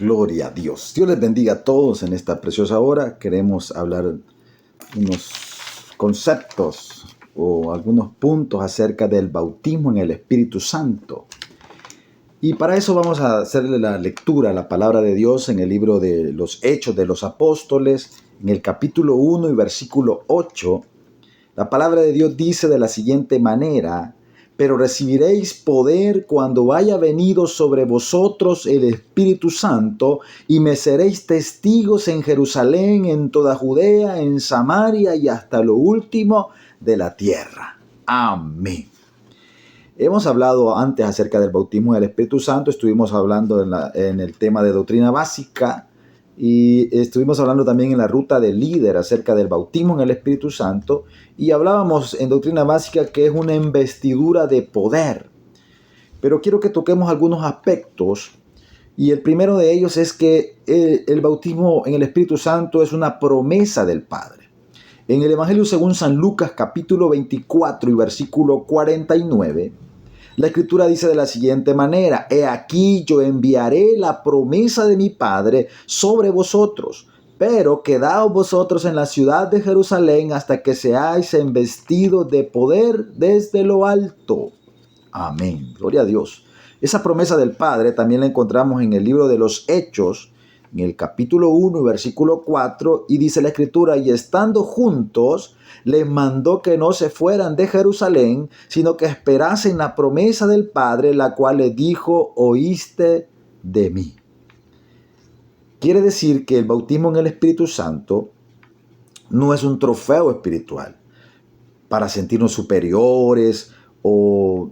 Gloria a Dios. Dios les bendiga a todos en esta preciosa hora. Queremos hablar unos conceptos o algunos puntos acerca del bautismo en el Espíritu Santo. Y para eso vamos a hacerle la lectura a la palabra de Dios en el libro de los Hechos de los Apóstoles, en el capítulo 1 y versículo 8. La palabra de Dios dice de la siguiente manera: pero recibiréis poder cuando haya venido sobre vosotros el Espíritu Santo, y me seréis testigos en Jerusalén, en toda Judea, en Samaria y hasta lo último de la tierra. Amén. Hemos hablado antes acerca del bautismo del Espíritu Santo, estuvimos hablando en el tema de doctrina básica, y estuvimos hablando también en la ruta del líder acerca del bautismo en el Espíritu Santo, y hablábamos en doctrina básica que es una investidura de poder. Pero quiero que toquemos algunos aspectos, y el primero de ellos es que el bautismo en el Espíritu Santo es una promesa del Padre. En el Evangelio según San Lucas capítulo 24 y versículo 49, la Escritura dice de la siguiente manera: he aquí yo enviaré la promesa de mi Padre sobre vosotros, pero quedaos vosotros en la ciudad de Jerusalén hasta que seáis embestidos de poder desde lo alto. Amén. Gloria a Dios. Esa promesa del Padre también la encontramos en el libro de los Hechos, en el capítulo 1 y versículo 4, y dice la Escritura: y estando juntos, les mandó que no se fueran de Jerusalén, sino que esperasen la promesa del Padre, la cual les dijo: oíste de mí. Quiere decir que el bautismo en el Espíritu Santo no es un trofeo espiritual para sentirnos superiores o,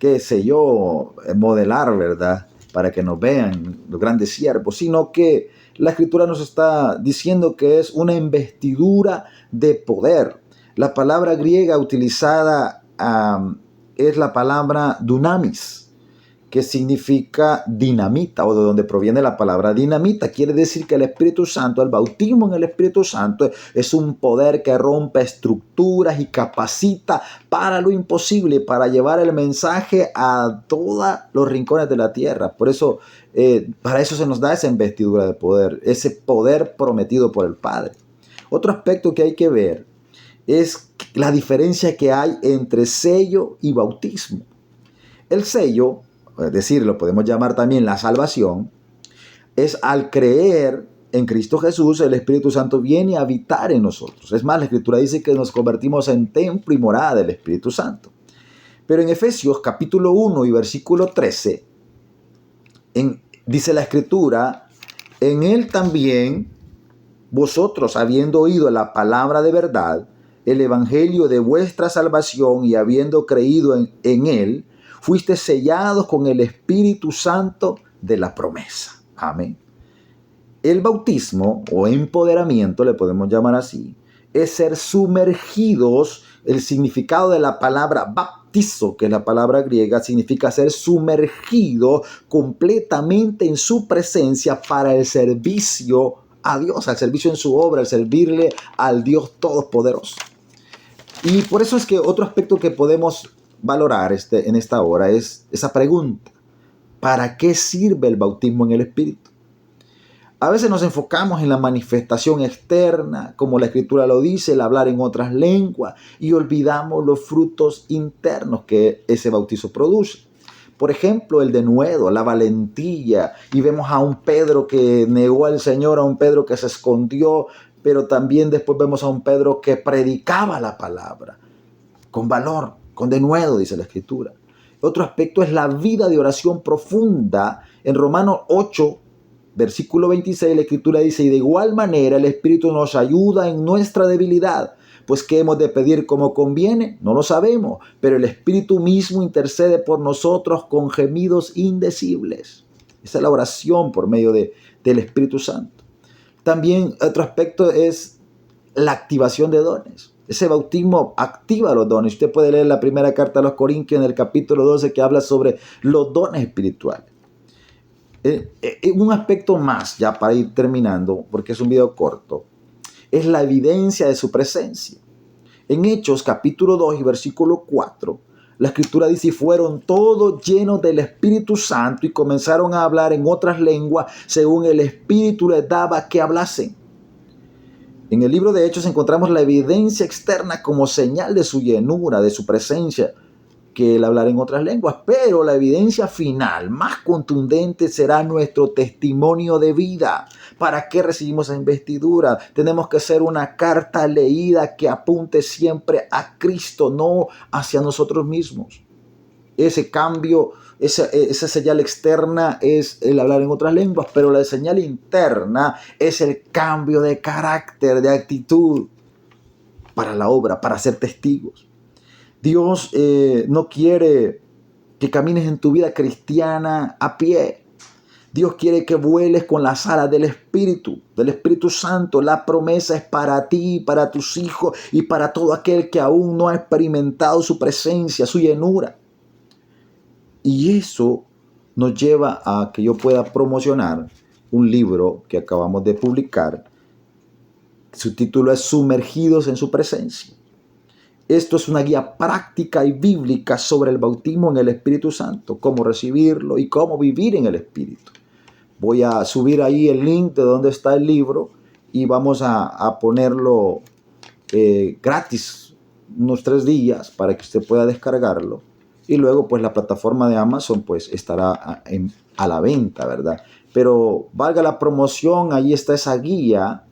qué sé yo, modelar, ¿verdad?, para que nos vean los grandes siervos, sino que la Escritura nos está diciendo que es una investidura de poder. La palabra griega utilizada es la palabra dunamis, que significa dinamita, o de donde proviene la palabra dinamita. Quiere decir que el Espíritu Santo, el bautismo en el Espíritu Santo, es un poder que rompe estructuras y capacita para lo imposible, para llevar el mensaje a todos los rincones de la tierra. Por eso, para eso se nos da esa investidura de poder, ese poder prometido por el Padre. Otro aspecto que hay que ver es la diferencia que hay entre sello y bautismo. El sello, es decir, lo podemos llamar también la salvación, es al creer en Cristo Jesús, el Espíritu Santo viene a habitar en nosotros. Es más, la Escritura dice que nos convertimos en templo y morada del Espíritu Santo. Pero en Efesios capítulo 1 y versículo 13, dice la Escritura: en él también vosotros, habiendo oído la palabra de verdad, el evangelio de vuestra salvación, y habiendo creído en él, fuiste sellados con el Espíritu Santo de la promesa. Amén. El bautismo o empoderamiento, le podemos llamar así, es ser sumergidos. El significado de la palabra baptizo, que es la palabra griega, significa ser sumergido completamente en su presencia para el servicio a Dios, al servicio en su obra, al servirle al Dios Todopoderoso. Y por eso es que otro aspecto que podemos valorar en esta hora es esa pregunta: ¿para qué sirve el bautismo en el Espíritu? A veces nos enfocamos en la manifestación externa, como la Escritura lo dice, el hablar en otras lenguas, y olvidamos los frutos internos que ese bautizo produce. Por ejemplo, el denuedo, la valentía, y vemos a un Pedro que negó al Señor, a un Pedro que se escondió, pero también después vemos a un Pedro que predicaba la palabra con valor, con denuedo, dice la Escritura. Otro aspecto es la vida de oración profunda. En Romanos 8, versículo 26, la Escritura dice: y de igual manera el Espíritu nos ayuda en nuestra debilidad, pues ¿qué hemos de pedir como conviene? No lo sabemos, pero el Espíritu mismo intercede por nosotros con gemidos indecibles. Esa es la oración por medio del Espíritu Santo. También otro aspecto es la activación de dones. Ese bautismo activa los dones. Usted puede leer la primera carta a los Corintios en el capítulo 12, que habla sobre los dones espirituales. Un aspecto más, ya para ir terminando, porque es un video corto, es la evidencia de su presencia. En Hechos capítulo 2 y versículo 4, La Escritura dice, y fueron todos llenos del Espíritu Santo y comenzaron a hablar en otras lenguas según el Espíritu les daba que hablasen. En el libro de Hechos encontramos la evidencia externa como señal de su llenura, de su presencia, que el hablar en otras lenguas, pero la evidencia final, más contundente, será nuestro testimonio de vida. ¿Para qué recibimos esa investidura? Tenemos que ser una carta leída que apunte siempre a Cristo, no hacia nosotros mismos. Ese cambio, esa señal externa es el hablar en otras lenguas, pero la señal interna es el cambio de carácter, de actitud para la obra, para ser testigos. Dios no quiere que camines en tu vida cristiana a pie. Dios quiere que vueles con las alas del Espíritu Santo. La promesa es para ti, para tus hijos y para todo aquel que aún no ha experimentado su presencia, su llenura. Y eso nos lleva a que yo pueda promocionar un libro que acabamos de publicar. Su título es Sumergidos en su presencia. Esto es una guía práctica y bíblica sobre el bautismo en el Espíritu Santo, cómo recibirlo y cómo vivir en el Espíritu. Voy a subir ahí el link de donde está el libro y vamos a ponerlo gratis unos 3 días para que usted pueda descargarlo. Y luego pues la plataforma de Amazon pues estará a la venta, ¿verdad? Pero valga la promoción, ahí está esa guía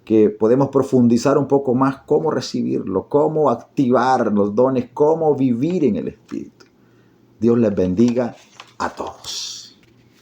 que podemos profundizar un poco más cómo recibirlo, cómo activar los dones, cómo vivir en el Espíritu. Dios les bendiga a todos.